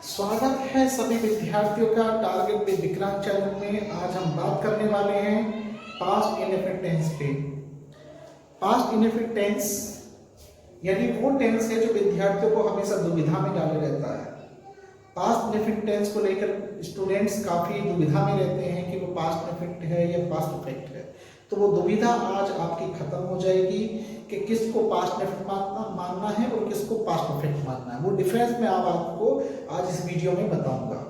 स्वागत है सभी विद्यार्थियों का टारगेट विद विक्रांत चैनल में। आज हम बात करने वाले हैं पास्ट इनडेफिनिट टेंस पे। पास्ट इनडेफिनिट टेंस यानी वो टेंस है जो विद्यार्थियों को हमेशा दुविधा में डाले रहता है। पास्ट इनडेफिनिट टेंस को लेकर स्टूडेंट्स काफी दुविधा में रहते हैं कि वो पास्ट इनडेफिनिट है या पास्ट परफेक्ट है। तो वो दुविधा आज आपकी खत्म हो जाएगी कि किसको पास्ट इनडेफिनिट मानना है और किसको पास्ट परफेक्ट मानना है। वो डिफरेंस मैं आपको आज इस वीडियो में बताऊंगा।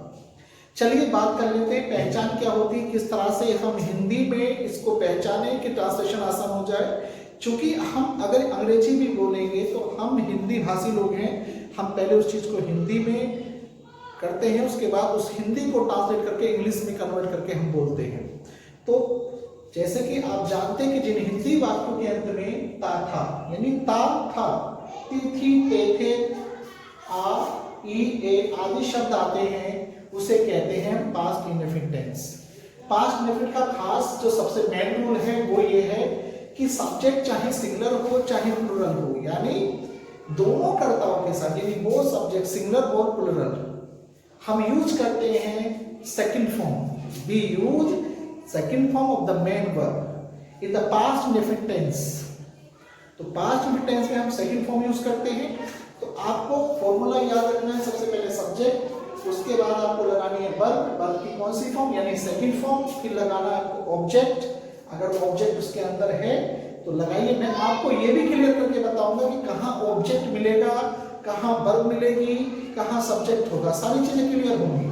चलिए बात कर लेते हैं पहचान क्या होती है, किस तरह से हम हिंदी में इसको पहचाने कि ट्रांसलेशन आसान हो जाए। क्योंकि हम अगर अंग्रेजी भी बोलेंगे तो हम हिंदी भाषी लोग हैं, हम पहले उस चीज को हिंदी में करते हैं, उसके बाद उस हिंदी को ट्रांसलेट करके इंग्लिश में कन्वर्ट करके हम बोलते हैं। तो जैसे कि आप जानते हैं कि जिन हिंदी वाक्यों के अंत में ता था यानी ता था, ती थी, ते थे, आ, ई, ए आदि शब्द आते हैं, उसे कहते हैं past indefinite tense. Past indefinite का खास जो सबसे मेन रूल है वो ये है कि सब्जेक्ट चाहे सिंगुलर हो चाहे प्लुरल हो, यानी दोनों कर्ताओं के साथ, यानी वो सब्जेक्ट सिंगुलर और प्लुरल, हम यूज करते हैं second form. We use second form of the main verb in the past indefinite tense। तो past indefinite tense में हम second form यूज करते हैं। तो आपको फॉर्मूला याद रखना है, सबसे पहले सब्जेक्ट, उसके बाद आपको लगानी है वर्ब, वर्ब की कौन सी फॉर्म यानी सेकंड फॉर्म, फिर लगाना है आपको ऑब्जेक्ट, अगर ऑब्जेक्ट उसके अंदर है तो लगाइए। मैं आपको ये भी क्लियर करके बताऊंगा कि कहाँ ऑब्जेक्ट मिलेगा, कहाँ वर्ब मिलेगी, कहाँ सब्जेक्ट होगा, सारी चीजें क्लियर होंगी,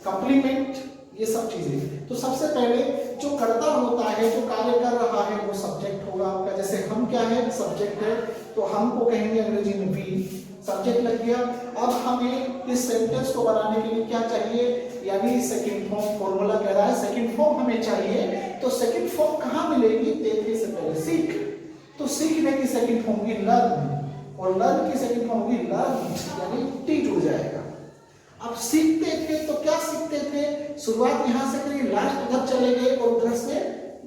कंप्लीमेंट, ये सब चीजें। तो सबसे पहले जो कर्ता होता है, जो कार्य कर रहा है, वो सब्जेक्ट होगा आपका। जैसे हम क्या है, सब्जेक्ट है, तो हमको कहेंगे अंग्रेजी में वी, सब्जेक्ट लग गया। अब हमें इस सेंटेंस को बनाने के लिए क्या चाहिए, यानी सेकंड फॉर्म। फॉर्मूला कह रहा है सेकंड फॉर्म हमें चाहिए। तो सेकंड फॉर्म कहाँ मिलेगी, ते से पहले सीख, तो सीखने की सेकंड फॉर्म होगी लर्न, और लर्न की सेकंड फॉर्म होगी लर्न, यानी टी जुड़ जाएगा। अब सीखते थे तो क्या सीखते थे, शुरुआत यहां से करिए, लास्ट उधर चले गए और उधर से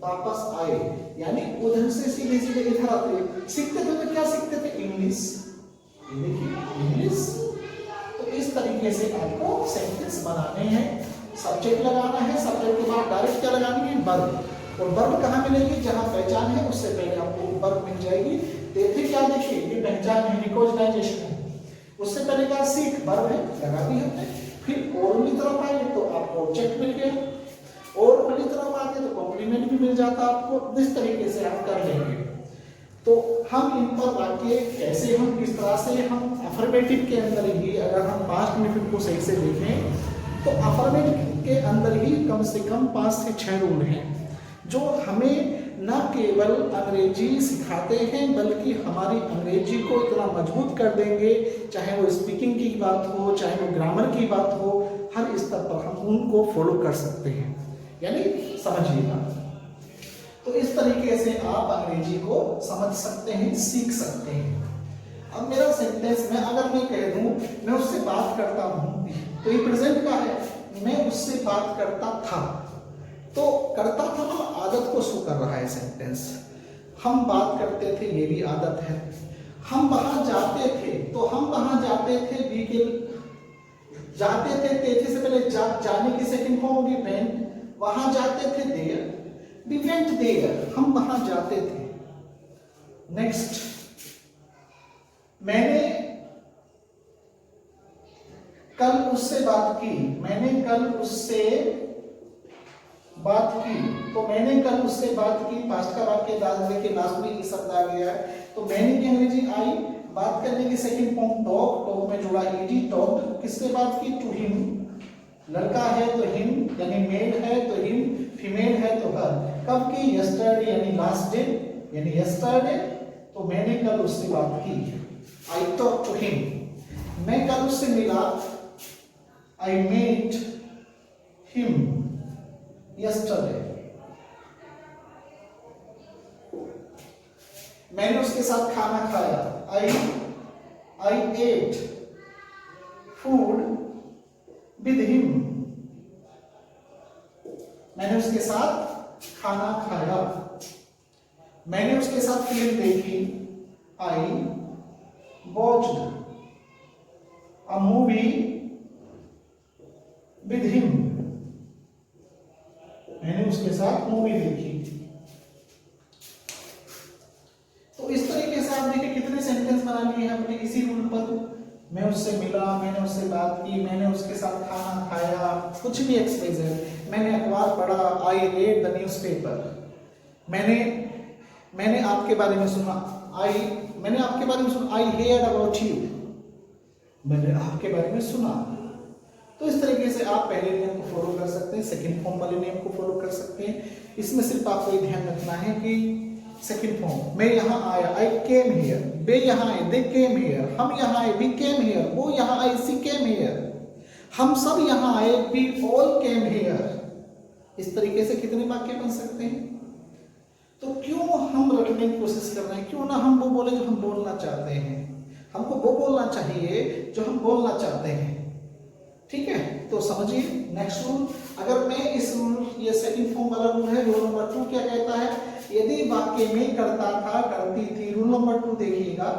वापस आए, यानी उधर से सीधे सीधे इधर आते। सीखते थे तो क्या सीखते थे, इंग्लिश, देखिए इंग्लिश। तो इस तरीके से आपको सेंटेंस बनाने हैं, सब्जेक्ट लगाना है, सब्जेक्ट के बाद डायरेक्ट क्या लगानी है, वर्ब, और वर्ब कहाँ मिलेगी, जहां पहचान है उससे पहले आपको वर्ब मिल जाएगी। देखिए क्या, देखिए ये पहचान है, रिकॉग्नाइजेशन है, उससे पहले क्या सीख, वर्ब है, लगा दी हमने। फिर और वाली तरफ आए तो आपको ऑब्जेक्ट मिल गया, और वाली तरफ आते तो कॉम्प्लीमेंट भी मिल जाता आपको। इस तरीके से आप कर लेंगे। तो हम इन पर वाक्य कैसे, हम किस तरह से, हम अफर्मेटिव के अंदर ही, अगर हम पास्ट इनडेफिनिट को सही से देखें तो अफर्मेटिव के अंदर ही कम से कम 5 से 6 रूल हैं जो हमें न केवल अंग्रेजी सिखाते हैं बल्कि हमारी अंग्रेजी को इतना मजबूत कर देंगे, चाहे वो स्पीकिंग की बात हो, चाहे वो ग्रामर की बात हो, हर स्तर पर हम उनको फॉलो कर सकते हैं, यानी समझिएगा। तो इस तरीके से आप अंग्रेजी को समझ सकते हैं, सीख सकते हैं। अब मेरा सेंटेंस में अगर मैं कह दूं, मैं उससे बात करता हूं, तो ये प्रेजेंट का है, मैं उससे बात करता था, तो करता था तो आदत को शो कर रहा है सेंटेंस। हम बात करते थे, ये भी आदत है। हम वहां जाते थे, तो हम वहां जाते थे, वी के जाते थे, तेथे से पहले जाने की सेकंड फॉर्म होगी वेंट, वहां जाते थे देयर, वी वेंट देयर, हम वहां जाते थे। नेक्स्ट, मैंने कल उससे बात की, मैंने कल उससे बात की, तो मैंने कल उससे बात की, पास्ट का वाक्य डाल दे के लास्ट में ये शब्द आ गया है, तो मैंने की अंग्रेजी आई, बात करने की सेकंड फॉर्म टॉक, टॉक में जुड़ा ईडी, टॉक, किससे बात की, टू हिम, लड़का है तो हिम, यानी मेल है तो हिम, फीमेल है तो हर। कब की, यस्टरडे यानी लास्ट डे, यानी यस्टरडे, तो मैंने कल उससे बात की, आई टॉक टू हिम। मैं कल उससे मिला, आई मेट हिम yesterday। मैंने उसके साथ खाना खाया, I ate food with him। मैंने उसके साथ खाना खाया। मैंने उसके साथ फिल्म देखी, I watched a movie with him, मैंने उसके साथ मूवी देखी। तो इस तरीके से आप देखिए कितने सेंटेंस बना लिए हैं अपने इसी रूल पर। मैं उससे मिला, मैंने उससे बात की, मैंने उसके साथ खाना खाया, कुछ भी एक्सप्रेस है। मैंने अखबार पढ़ा, आई रेड द न्यूज़पेपर। मैंने आपके बारे में सुना, मैंने आपके बारे में सुना, आई हेयर्ड अबाउट यू, मैंने आपके बारे में सुना। तो इस तरीके से आप पहले नियम को फॉलो कर सकते हैं, सेकंड फॉर्म वाले नियम को फॉलो कर सकते हैं। इसमें सिर्फ आपको ये ध्यान रखना है कि सेकंड फॉर्म, मैं यहाँ आया, आई केम हियर, वे यहाँ आए, दे केम हियर, हम यहाँ आए, वी केम हियर, वो यहाँ आए, सी केम हियर, हम सब यहाँ आए, वी ऑल केम हियर। इस तरीके से कितने वाक्य बन सकते हैं? तो क्यों हम रखने की कोशिश कर रहे हैं? क्यों ना हम वो बोले जो हम बोलना चाहते हैं। हमको वो बोलना चाहिए जो हम बोलना चाहते हैं। ठीक है, तो समझिए नेक्स्ट रूल। अगर मैं इस रूल, ये सेकंड फॉर्म वाला रूल है, रूल नंबर 2 क्या कहता है? यदि वाक्य में करता था, करती थी, रूल नंबर 2 देखिएगा,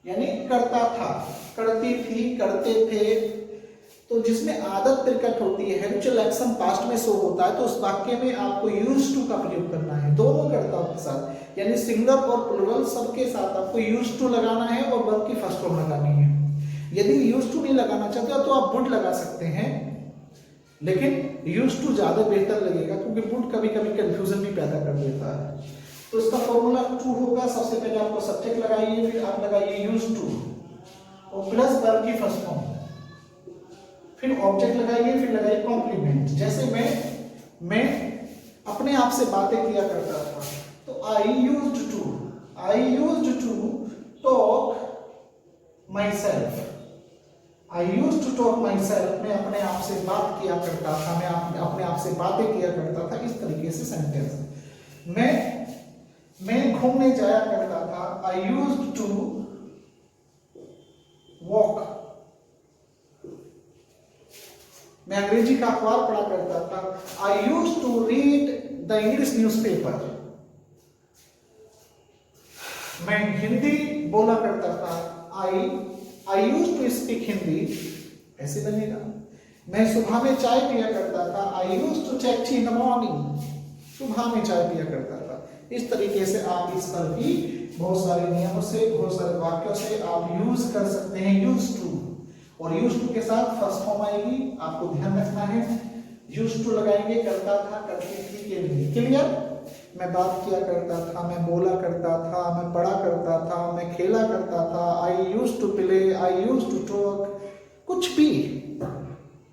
यानी करता था, करती थी, करते थे, तो जिसमें आदत प्रकट होती है, हैबिचुअल एक्शन पास्ट में शो होता है, तो उस वाक्य में आपको यूज्ड टू का प्रयोग करना है दोनों कर्ताओं के साथ, यानी सिंगुलर और प्लुरल सबके साथ आपको यूज्ड टू लगाना है और वर्ब की फर्स्ट फॉर्म लगानी है। यदि यूज्ड टू नहीं लगाना चाहते हो तो आप वुड लगा सकते हैं, लेकिन यूज्ड टू ज्यादा बेहतर लगेगा क्योंकि वुड कभी कभी कंफ्यूजन भी पैदा कर देता है। तो इसका फॉर्मूला 2 होगा, सबसे पहले आपको सब्जेक्ट लगाइए, फिर आप लगाइए यूज्ड टू और प्लस वर्ब की फर्स्ट फॉर्म, फिर ऑब्जेक्ट लगाइए, फिर लगाइए कॉम्प्लीमेंट। जैसे मैं अपने आप से बातें किया करता था, तो I used to talk myself, I used to talk myself, मैं अपने आप से बात किया करता था, मैं अपने आप से बातें किया करता था। इस तरीके से सेंटेंस। मैं घूमने जाया करता था, आई यूज्ड टू वॉक, मैं अंग्रेजी का अखबार पढ़ा करता था, I used to read the English newspaper, मैं हिंदी बोला करता था, I used to speak Hindi, ऐसे बनेगा। मैं सुबह में चाय पिया करता था, I used to take tea in the morning, सुबह में चाय पिया करता था। इस तरीके से आप इस पर भी बहुत सारे नियमों से, बहुत सारे वाक्यों से आप यूज कर सकते हैं यूज टू, और यूज टू के साथ फर्स्ट फॉर्म आएगी, आपको ध्यान रखना है। यूज टू लगाएंगे करता था, करती थी के लिए। क्लियर? मैं बात किया करता था, मैं बोला करता था, मैं पढ़ा करता था, मैं खेला करता था, I used to play, I used to talk, कुछ भी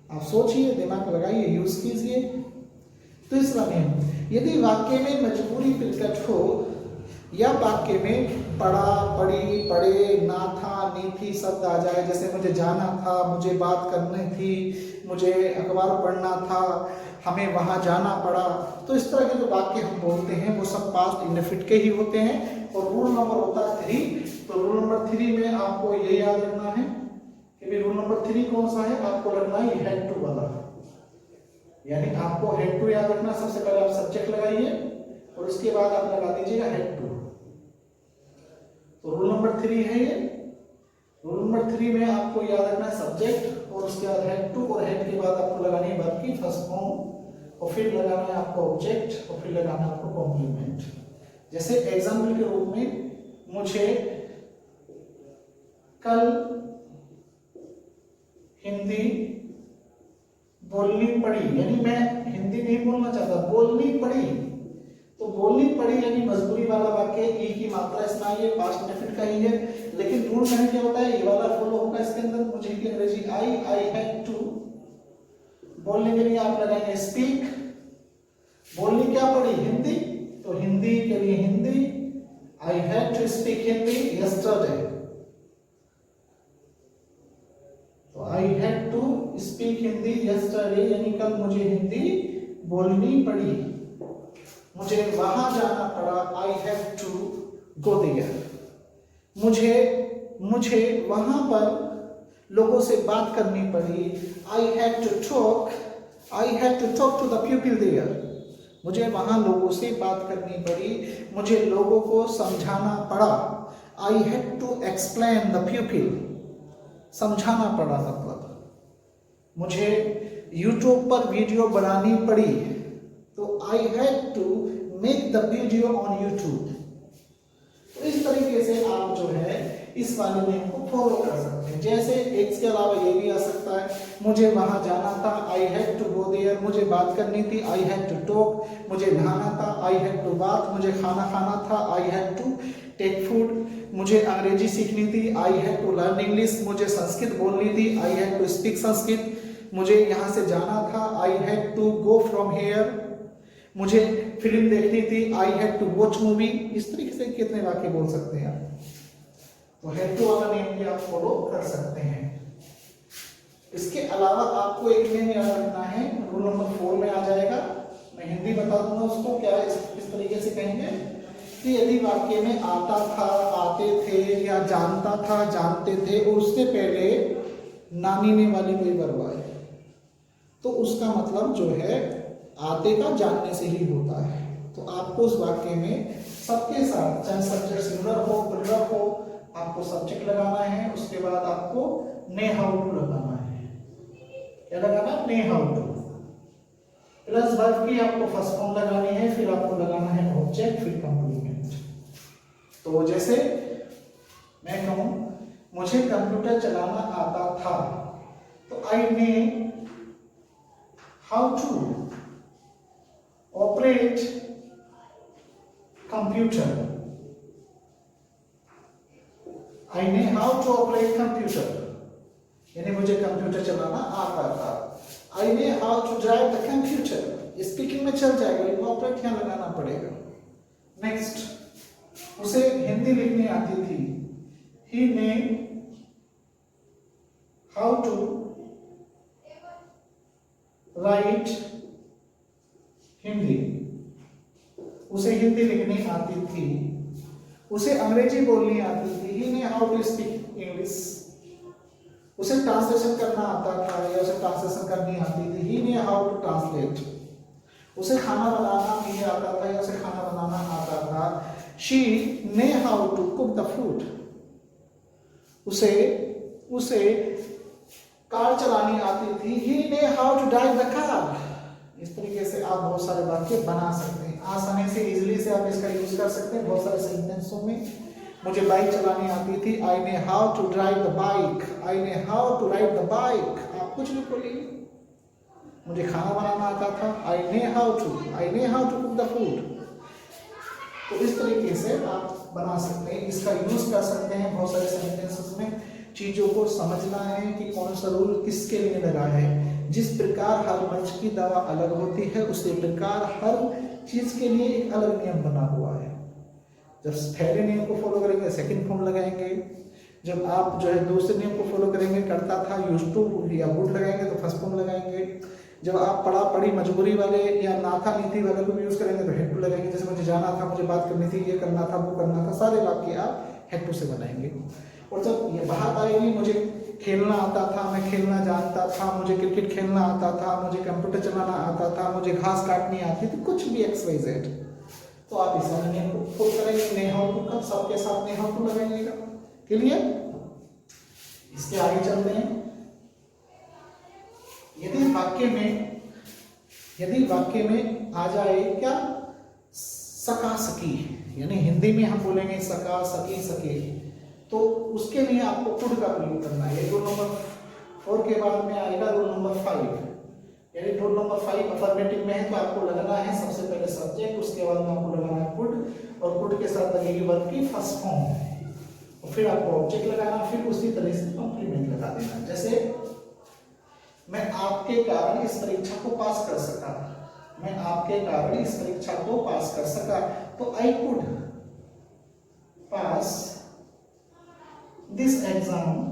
आप सोचिए, दिमाग लगाइए, यूज कीजिए। तीसरा नियम, यदि वाक्य में मजबूरी प्रकट हो या वाक्य में पढ़ा, पढ़ी, पढ़े, ना था, नहीं थी शब्द आ जाए, जैसे मुझे जाना था, मुझे बात करनी थी, मुझे अखबार पढ़ना था, हमें वहां जाना पड़ा, तो इस तरह के जो वाक्य हम बोलते हैं वो सब पास्ट इंडेफिनिट के ही होते हैं। और रूल नंबर होता है 3, तो रूल नंबर 3 में आपको ये याद रखना है कि रूल नंबर 3 कौन सा है, आपको लगना है हेड टू वाला, यानी आपको हेड टू याद रखना। सबसे पहले आप सब्जेक्ट लगाइए और उसके बाद आप लगा दीजिएगा हेड टू। तो रूल नंबर 3 है ये। रूल नंबर 3 में आपको याद रखना है सब्जेक्ट और उसके बाद हेड टू, और हेड के बाद आपको लगानी है वर्ब की फर्स्ट फॉर्म, और फिर लगाना है आपको ऑब्जेक्ट, और फिर लगाना है आपको कॉम्प्लीमेंट। जैसे एग्जाम्पल के रूप में, मुझे कल हिंदी बोलनी पड़ी, यानी मैं हिंदी नहीं बोलना चाहता, बोलनी पड़ी, तो बोलनी पड़ी यानी मजबूरी वाला वाक्य, ई की मात्रा इसमें आई है, पास्ट इंडेफिनिट का ही है। लेकिन रूल में क्या होता है, ये वाला फॉलो होगा इसके अंदर। मुझे की अंग्रेजी आई हैड टू, बोलने के लिए आप लगाएंगे स्पीक, बोलनी क्या पड़ी, हिंदी, तो हिंदी के लिए Hindi, I had to speak Hindi yesterday, तो I had to speak Hindi yesterday यानी कल मुझे हिंदी बोलनी पड़ी, मुझे वहां जाना पड़ा, I have to go there, मुझे वहां पर लोगों से बात करनी पड़ी, I have to talk to the people there, मुझे वहां लोगों से बात करनी पड़ी, मुझे लोगों को समझाना पड़ा, I have to explain the people, समझाना पड़ा मतलब मुझे यूट्यूब पर वीडियो बनानी पड़ी, तो I had to make the video on YouTube. तो इस तरीके से आप जो है इस वाले नियम को फॉलो कर सकते हैं। जैसे इसके अलावा ये भी आ सकता है, मुझे वहां जाना था, I had to go there, मुझे बात करनी थी, आई हैड टू टॉक, मुझे नहाना था, आई हैड टू बाथ, मुझे खाना खाना था, I had to take food, मुझे अंग्रेजी सीखनी थी, I had to learn English, मुझे संस्कृत बोलनी थी, I had to speak Sanskrit, मुझे यहाँ से जाना था, I had to go from here, मुझे फिल्म देखनी थी, I had to watch movie. इस तरीके से कितने वाक्य बोल सकते हैं आप। तो हैड टू वाला नियम भी आप फॉलो कर सकते हैं। इसके अलावा आपको एक नियम याद रखना है, रूल नंबर 4 में आ जाएगा, मैं हिंदी बता दूंगा उसको। क्या इस तरीके से कहेंगे कि यदि वाक्य में आता था, आते थे या जानता था, जानते थे और उससे पहले नानी ने वाली कोई वर्ब आए, तो उसका मतलब जो है आते का जानने से ही होता है। तो आपको उस वाक्य में सबके साथ, चाहे सब्जेक्ट सिंगुलर हो प्लुरल हो, आपको सब्जेक्ट लगाना है, उसके बाद आपको ने हाउ टू लगाना है। क्या लगाना? ने हाउ टू प्लस वर्ब की आपको फर्स्ट फॉर्म लगानी है, फिर आपको लगाना है ऑब्जेक्ट, फिर कंप्लीमेंट। तो जैसे मैं कहूं मुझे कंप्यूटर चलाना आता था, तो आई knew how to operate computer. I knew how to operate computer, यानी मुझे कंप्यूटर चलाना आता था। I knew how to drive the computer, speaking में चल जाएगा, लेकिन ऑपरेट यहाँ लगाना पड़ेगा। नेक्स्ट, उसे हिंदी लिखनी आती थी, he knew how to right Hindi, उसे हिंदी लिखनी आती थी। उसे अंग्रेजी बोलनी आती थी, he knew how to speak English. उसे ट्रांसलेशन करना आता था या उसे ट्रांसलेशन करनी आती थी, he knew how to translate. उसे खाना बनाना भी आता था या उसे खाना बनाना आता था, she knew how to cook the food. उसे कार चलानी आती थी, he knew how to drive the car. इस तरीके से आप बहुत सारे वाक्य बना सकते हैं, आसानी से, इजीली से आप इसका यूज कर सकते हैं बहुत सारे सेंटेंसों में। मुझे बाइक चलानी आती थी, I knew how to drive the bike, I knew how to ride the bike. आप कुछ भी बोलिए। मुझे खाना बनाना आता था, I knew how to cook the food. तो इस तरीके से आप बना सकते हैं, इसका यूज कर सकते हैं बहुत सारे सेंटेंसेस में। चीजों को समझना है कि कौन सा रूल किसके लिए लगा है। जिस प्रकार हर मर्ज की दवा अलग होती है, उसी प्रकार हर चीज के लिए एक अलग नियम बना हुआ है। जब पहले नियम को फॉलो करेंगे सेकंड फॉर्म लगाएंगे, जब आप जो है दूसरे नियम को फॉलो करेंगे, करता था, यूज्ड टू या वुड लगाएंगे तो फर्स्ट फॉर्म लगाएंगे। जब आप पढ़ा पढ़ी मजबूरी वाले या नाथा नीति वाले को भी यूज करेंगे तो हेड टू लगाएंगे। जैसे मुझे जाना था, मुझे बात करनी थी, ये करना था, वो करना था, सारे वाक्य आप हेड टू से बनाएंगे। और जब ये बात आएगी मुझे खेलना आता था, मैं खेलना जानता था, मुझे क्रिकेट खेलना आता था, मुझे कंप्यूटर चलाना आता था, मुझे घास काटनी आती थी, कुछ भी XYZ, तो आप इस वाले नियम को फॉलो करेंगे। ने हाउ टू का सबके साथ ने हाउ टू लगाइएगा। क्लियर? इसके आगे चलते हैं। यदि वाक्य में आ जाए क्या, सका सकी, यानी हिंदी में हम बोलेंगे सका सकी सके, तो उसके लिए आपको कुड का प्रयोग करना है। रूल नंबर 4 के बाद में आएगा रूल नंबर 5। यानी रूल नंबर 5 अफर्मेटिव में है तो आपको लगाना है सबसे पहले सब्जेक्ट, उसके बाद में आपको लगाना है कुड, और कुड के साथ लगेगी वर्ब की फर्स्ट फॉर्म, और फिर आपको ऑब्जेक्ट लगाना, फिर उसी तरह से कॉम्प्लीमेंट लगा देना। जैसे मैं आपके कारण इस परीक्षा को पास कर सका, मैं आपके कारण इस परीक्षा को पास कर सका, तो I could pass this exam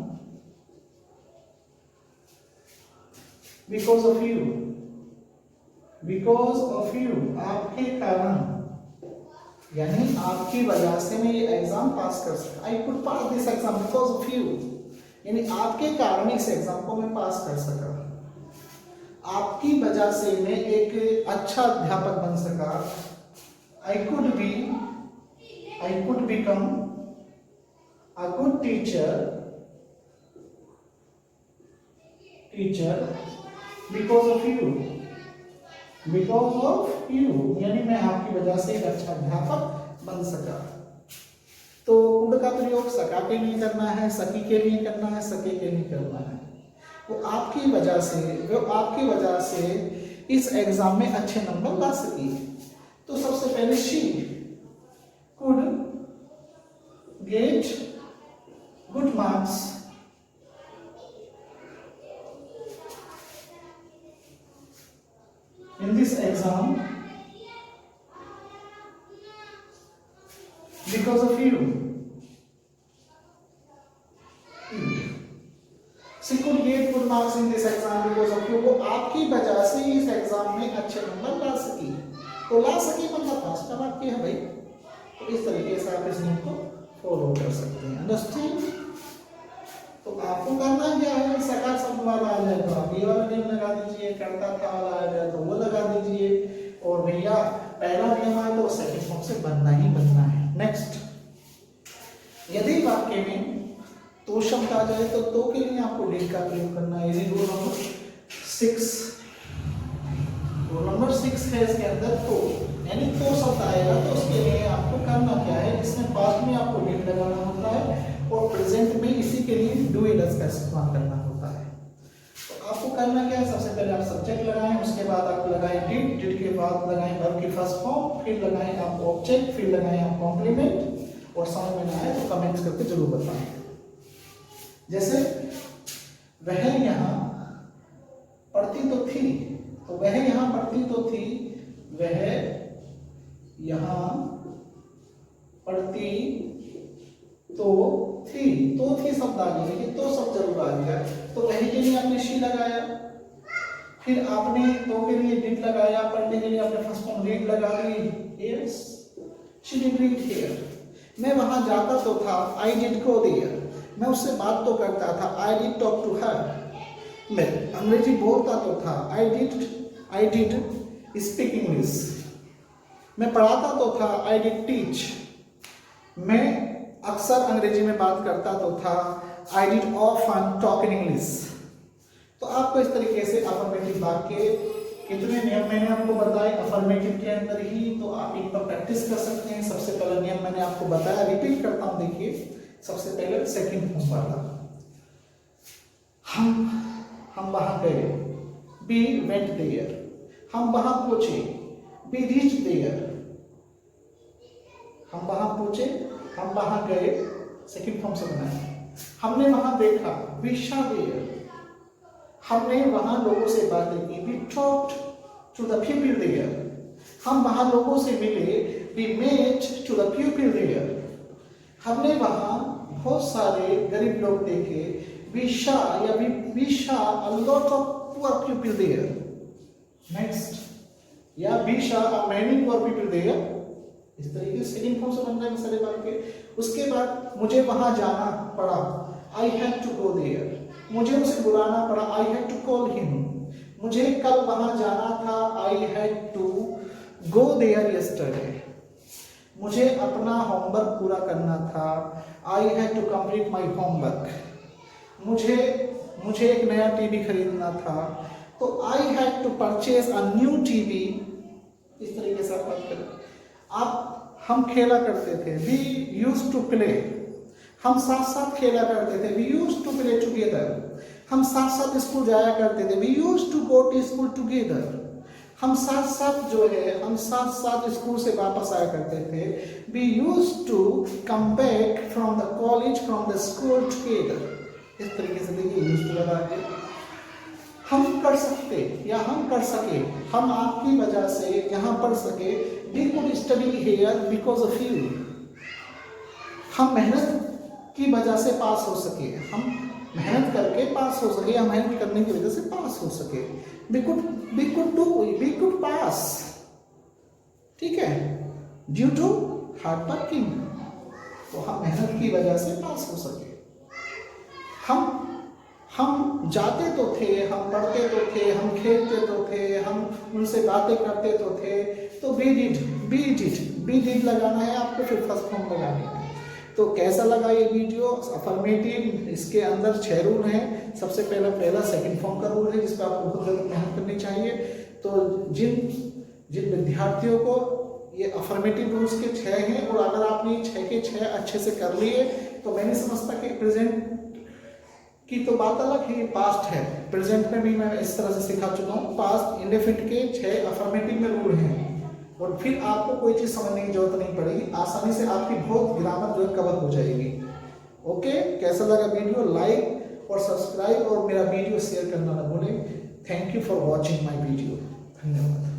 because of you, because of you, आपके कारण, यानी आपकी वजह से मैं ये एग्जाम पास कर सका। I could pass this exam because of you, यानी आपके कारण इस एग्जाम को मैं पास कर सका। आपकी वजह से मैं एक अच्छा अध्यापक बन सका। I could become a good teacher because of you, because of you, यानी मैं आपकी वजह से एक अच्छा अध्यापक बन सका। तो कुड का प्रयोग सका के लिए करना है, सकी के लिए करना है, सके के लिए करना है। वो आपकी वजह से इस एग्जाम में अच्छे नंबर ला सकी। तो सबसे पहले she could get good marks in this exam because of you. She could get good marks in this exam because of you. वो आपकी वजह से इस एग्जाम में अच्छे नंबर ला सकी। तो ला सकी मतलब पास का वाक्य है भाई। तो इस तरीके से आप इस नियम को फॉलो कर सकते हैं। अंडरस्टैंड? तो आपको करना क्या है, सका शब्द वाला आ जाए तो आप ये वाला नियम लगा दीजिए, करता था वाला आ जाए तो वो लगा दीजिए, और भैया पहला नियम आए तो सेकंड फॉर्म से बनना ही बनना है। नेक्स्ट, यदि वाक्य में तो शब्द आ जाए तो के लिए आपको डिड का प्रयोग करना है। यदि रूल नंबर 6 है इसके अंदर तो, यानी तो शब्द आएगा तो उसके लिए आपको करना क्या है, इसमें पास्ट में आपको डिड लगाना होता है और प्रेजेंट में इसी के लिए डू इज का इस्तेमाल करना होता है। तो आपको करना क्या है, सबसे पहले आप सब्जेक्ट लगाएं, उसके बाद आप लगाएं डिड, डिड के बाद लगाएं वर्ब की फर्स्ट फॉर्म, फिर लगाएं आप ऑब्जेक्ट, फिर लगाएं आप कॉम्प्लीमेंट, और समझ में ना आए तो कमेंट्स करके जरूर बताएं। जैसे वह यहाँ पढ़ती तो थी, तो वह यहाँ पढ़ती तो थी, वह यहाँ पढ़ती तो थी शब्द आ गया, लेकिन तो शब्द जरूर आ गया। तो वह के लिए आपने शी लगाया, फिर आपने तो के लिए डिड लगाया, पढ़ने के लिए आपने फर्स्ट फॉर्म रीड लगा दी। Yes, she did read here. मैं वहां जाता तो था, आई डिड गो देयर। मैं उससे बात तो करता था, I did talk to her. मैं अंग्रेजी बोलता तो था, आई डिड स्पीक इंग्लिश। मैं पढ़ाता तो था, आई डिड टीच। मैं अक्सर अंग्रेजी में बात करता तो था, I did often talk in English. तो आपको इस तरीके से अफर्मेटिव वाक्य कितने नियम मैंने आपको बताए अफर्मेटिव के अंदर ही, तो आप इन पर प्रैक्टिस कर सकते हैं। सबसे पहला नियम मैंने आपको बताया, रिपीट करता हूं, देखिए। सबसे पहले सेकंड फॉर्म वाला, हम वहां गए, बी वेंट देयर। हम वहां पहुंचे, बी रीच देयर। हम वहां पहुंचे, हम वहां गए, सेकंड फॉर्म से बनाए। हमने वहां देखा, वी सॉ देयर। हमने वहां लोगों से बातें की, we talked to the people there. हम वहां लोगों से मिले, we met to the people there. हमने वहां बहुत सारे गरीब लोग देखे, we saw a lot of poor people there. Next, या we saw a many poor people there. इस तरीके से सेकंड फॉर्म से बन रहे हैं सारे वाक्य। उसके बाद मुझे वहां जाना पड़ा, I had to go there. मुझे उसे बुलाना पड़ा, I had to call him. मुझे कल वहां जाना था, I had to go there yesterday. मुझे अपना होमवर्क पूरा करना था, I had to complete my homework. मुझे एक नया टीवी खरीदना था, तो I had to purchase a new TV. इस तरीके से आप बात करें। हम खेला करते थे, वी यूज्ड टू प्ले। हम साथ साथ खेला करते थे, we used to play together. हम साथ साथ स्कूल जाया करते थे, we used to go to school together. हम साथ साथ स्कूल से वापस आया करते थे, we used to come back from the college from the school together. इस तरीके से देखिए यूज्ड टू लगा के हम कर सकते या हम कर सके, हम आपकी वजह से यहाँ पढ़ सके, we could study here because of you। हम मेहनत की वजह से पास हो सके, हम मेहनत करके पास हो सके, या मेहनत करने की वजह से पास हो सके। we could pass, ठीक है, ड्यू टू हार्ड वर्किंग। तो हम मेहनत की वजह से पास हो सके। हम जाते तो थे, हम पढ़ते तो थे, हम खेलते तो थे, हम उनसे बातें करते तो थे। तो बी डिड लगाना है आपको, फिर फर्स्ट फॉर्म लगानी है। तो कैसा लगा ये वीडियो? अफर्मेटिव, इसके अंदर 6 रूल हैं। सबसे पहला सेकंड फॉर्म का रूल है, जिस पर आपको बहुत ज़्यादा मेहनत करनी चाहिए। तो जिन विद्यार्थियों को ये अफर्मेटिव रूल्स के 6 हैं, और अगर आपने 6 के 6 अच्छे से कर लिए, तो मैं नहीं समझता कि प्रेजेंट की तो बात अलग है, ये पास्ट है। प्रेजेंट में भी मैं इस तरह से सिखा चुका हूँ। पास्ट इंडेफिनिट के 6 अफर्मेटिव में रूल हैं, और फिर आपको कोई चीज़ समझने की जरूरत नहीं पड़ेगी, आसानी से आपकी बहुत ग्रामर जो है कवर हो जाएगी। ओके, कैसा लगा वीडियो? लाइक और सब्सक्राइब और मेरा वीडियो शेयर करना ना भूलें। Thank you for watching my video. धन्यवाद।